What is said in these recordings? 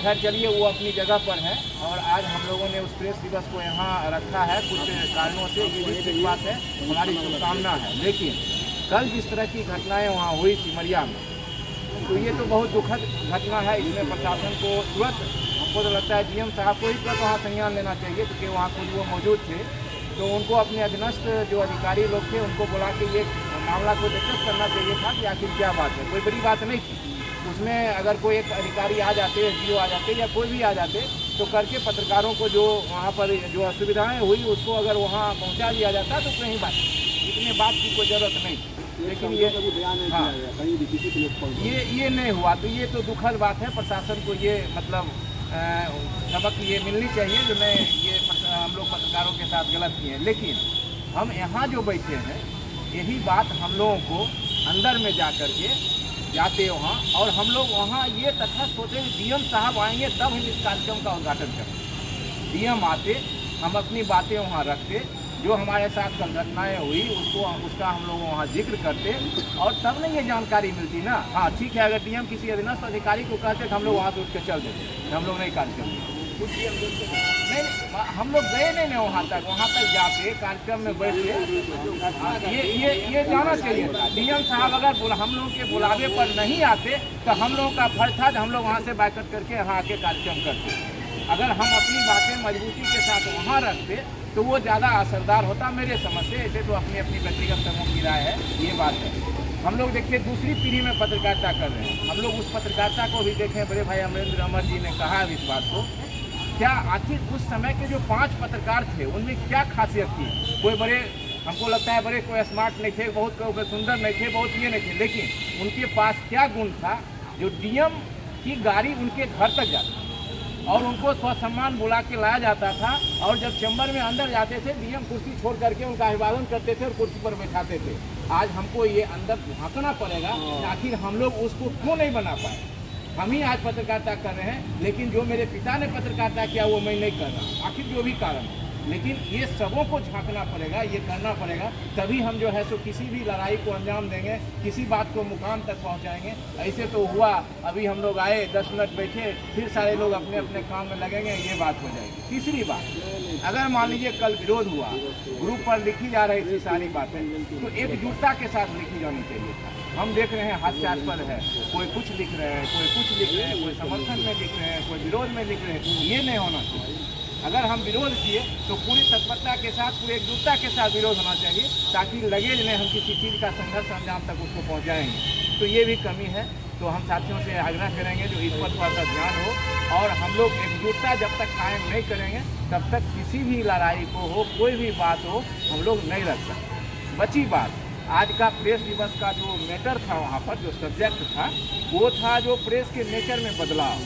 खैर चलिए, वो अपनी जगह पर है। और आज हम लोगों ने उस प्रेस दिवस को यहाँ रखा है कुछ कारणों से, ये भी ठीक बात है, हमारी शुभकामना है। लेकिन कल जिस तरह की घटनाएं वहाँ हुई सिमरिया में, तो ये तो बहुत दुखद घटना है। इसमें प्रशासन को तुरंत, हमको तो लगता है जीएम साहब को ही तुरंत वहाँ संज्ञान लेना चाहिए, क्योंकि वहाँ खुद वो मौजूद थे। तो उनको अपने अधीनस्थ जो अधिकारी लोग थे उनको बुला के ये मामला को डिस्कस करना चाहिए था कि आखिर क्या बात है। कोई बड़ी बात नहीं थी उसमें। अगर कोई एक अधिकारी आ जाते, एसडीओ आ जाते या कोई भी आ जाते, तो करके पत्रकारों को जो वहाँ पर जो असुविधाएं हुई उसको अगर वहाँ पहुँचा दिया जाता तो कहीं बात, इतने बात की कोई ज़रूरत नहीं। लेकिन ये हाँ, ये नहीं हुआ, तो ये तो दुखद बात है। प्रशासन को ये मतलब सबक ये मिलनी चाहिए जो नहीं, ये हम लोग पत्रकारों के साथ गलत किए हैं। लेकिन हम यहाँ जो बैठे हैं, यही बात हम लोगों को अंदर में जा कर के जाते वहाँ, और हम लोग वहाँ ये तथा सोचे डीएम साहब आएंगे तब हम इस कार्यक्रम का उद्घाटन करें। डीएम आते, हम अपनी बातें वहाँ रखते, जो हमारे साथ कल घटनाएँ हुई उसका हम लोग वहाँ जिक्र करते, और तब नहीं ये जानकारी मिलती ना। हाँ ठीक है, अगर डीएम किसी अधीनस्थ अधिकारी को कहते तो हम लोग वहाँ से उठ के चल देते, हम लोग नहीं कार्यक्रम नहीं, हम लोग गए नहीं वहाँ तक जाते कार्यक्रम में बैठे। ये जाना चाहिए था। डीएम साहब अगर हम लोगों के बुलावे पर नहीं आते तो हम लोगों का फर्ज था हम लोग वहाँ से बैकअप करके यहाँ आके कार्यक्रम करते। अगर हम अपनी बातें मजबूती के साथ वहाँ रखते तो वो ज़्यादा असरदार होता मेरे समझ से। ऐसे तो अपनी अपनी व्यक्तिगत समूह की राय है, ये बात है। हम लोग देखिए दूसरी पीढ़ी में पत्रकारिता कर रहे हैं, हम लोग उस पत्रकारिता को भी देखें। बड़े भाई अमरेंद्र अमर जी ने कहा है इस बात को, क्या आखिर उस समय के जो 5 पत्रकार थे उनमें क्या खासियत थी। कोई बड़े, हमको लगता है बड़े कोई स्मार्ट नहीं थे, बहुत कोई सुंदर नहीं थे, बहुत ये नहीं थे, लेकिन उनके पास क्या गुण था जो डीएम की गाड़ी उनके घर तक जाती और उनको स्वसम्मान बुला के लाया जाता था। और जब चैम्बर में अंदर जाते थे, डीएम कुर्सी छोड़ करके उनका अभिवादन करते थे और कुर्सी पर बैठाते थे। आज हमको ये अंदर झांकना पड़ेगा कि आखिर हम लोग उसको क्यों नहीं बना पाए। हम ही आज पत्रकारिता कर रहे हैं, लेकिन जो मेरे पिता ने पत्रकारिता किया वो मैं नहीं कर रहा, आखिर जो भी कारण है। लेकिन ये सबों को झांकना पड़ेगा, ये करना पड़ेगा, तभी हम जो है सो किसी भी लड़ाई को अंजाम देंगे, किसी बात को मुकाम तक पहुंचाएंगे। ऐसे तो हुआ, अभी हम लोग आए 10 मिनट बैठे, फिर सारे लोग अपने अपने काम में लगेंगे, ये बात हो जाएगी। तीसरी बात, अगर मान लीजिए कल विरोध हुआ, ग्रुप पर लिखी जा रही थी सारी बातें, तो एकजुटता के साथ लिखी जानी चाहिए था। हम देख रहे हैं हास्यास्पद है, कोई कुछ लिख रहे हैं, कोई कुछ लिख रहे हैं, कोई समर्थन में लिख रहे हैं, कोई विरोध में लिख रहे हैं, ये नहीं होना चाहिए। अगर हम विरोध किए तो पूरी तत्परता के साथ, पूरी एकजुटता के साथ विरोध होना चाहिए, ताकि लगे नहीं हम किसी चीज़ का संघर्ष अंजाम तक उसको पहुंचाएंगे। तो ये भी कमी है। तो हम साथियों से आग्रह करेंगे जो इस पर थोड़ा सा ध्यान हो, और हम लोग एकजुटता जब तक कायम नहीं करेंगे तब तक किसी भी लड़ाई को हो, कोई भी बात हो, हम लोग नहीं रख सकते। बची बात, आज का प्रेस दिवस का जो मैटर था, वहाँ पर जो सब्जेक्ट था वो था जो प्रेस के नेचर में बदलाव,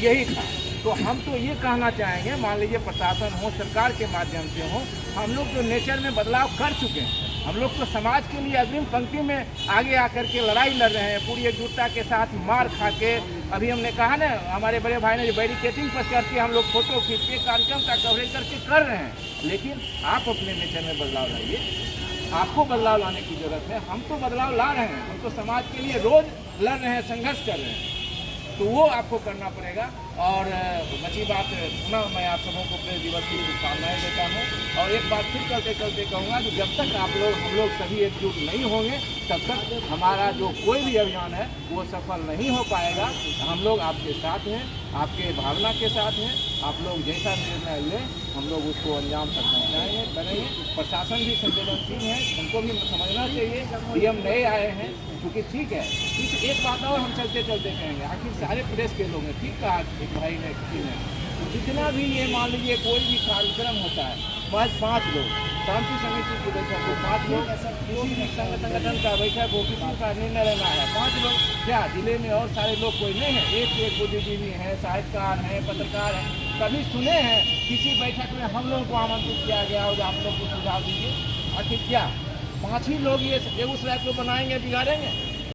यही था। तो हम तो ये कहना चाहेंगे, मान लीजिए प्रशासन हो, सरकार के माध्यम से हो, हम लोग जो नेचर में बदलाव कर चुके हैं, हम लोग तो समाज के लिए अग्रिम पंक्ति में आगे आकर के लड़ाई लड़ रहे हैं, पूरी एकजुटता के साथ मार खा के। अभी हमने कहा ना, हमारे बड़े भाई ने जो बैरिकेटिंग पर चढ़ के हम लोग फोटो खींच के कार्यक्रम का कवरेज करके कर रहे हैं। लेकिन आप अपने नेचर में बदलाव लाइए, आपको बदलाव लाने की जरूरत है। हम तो बदलाव ला रहे हैं, हम तो समाज के लिए रोज लड़ रहे हैं, संघर्ष कर रहे हैं, तो वो आपको करना पड़ेगा। और बची बात, पुनः मैं आप सबों को प्रेस दिवस की शुभकामनाएं देता हूँ। और एक बात फिर चलते चलते कहूँगा कि जब तक हम लोग सभी एकजुट नहीं होंगे तब तक हमारा जो कोई भी अभियान है वो सफल नहीं हो पाएगा। हम लोग आपके साथ हैं, आपके भावना के साथ हैं। आप लोग जैसा निर्णय लें हम लोग उसको अंजाम तक पहुँचाएँगे, करेंगे। प्रशासन भी संवेदनशील है, उनको भी समझना चाहिए। डीएम नए आए हैं, क्योंकि ठीक है। इस एक बात और हम चलते चलते कहेंगे, आखिर सारे प्रेस के लोग हैं, ठीक कहा एक भाई ने, किसी ने, जितना भी ये मान लीजिए कोई भी कार्यक्रम होता है, बस 5 लोग, शांति समिति की बैठक हो, 5 लोग, किसी भी संगठन का बैठक हो, किसी का निर्णय लेना है, 5 लोग, क्या जिले में और सारे लोग कोई नहीं है? एक बुद्धिजीवी हैं, साहित्यकार हैं, पत्रकार हैं, कभी सुने हैं किसी बैठक में हम लोगों को आमंत्रित किया गया और आप लोग को सुझाव दीजिए? आखिर क्या 5 ही लोग ये बेगूसराय को बनाएंगे, बिगाड़ेंगे?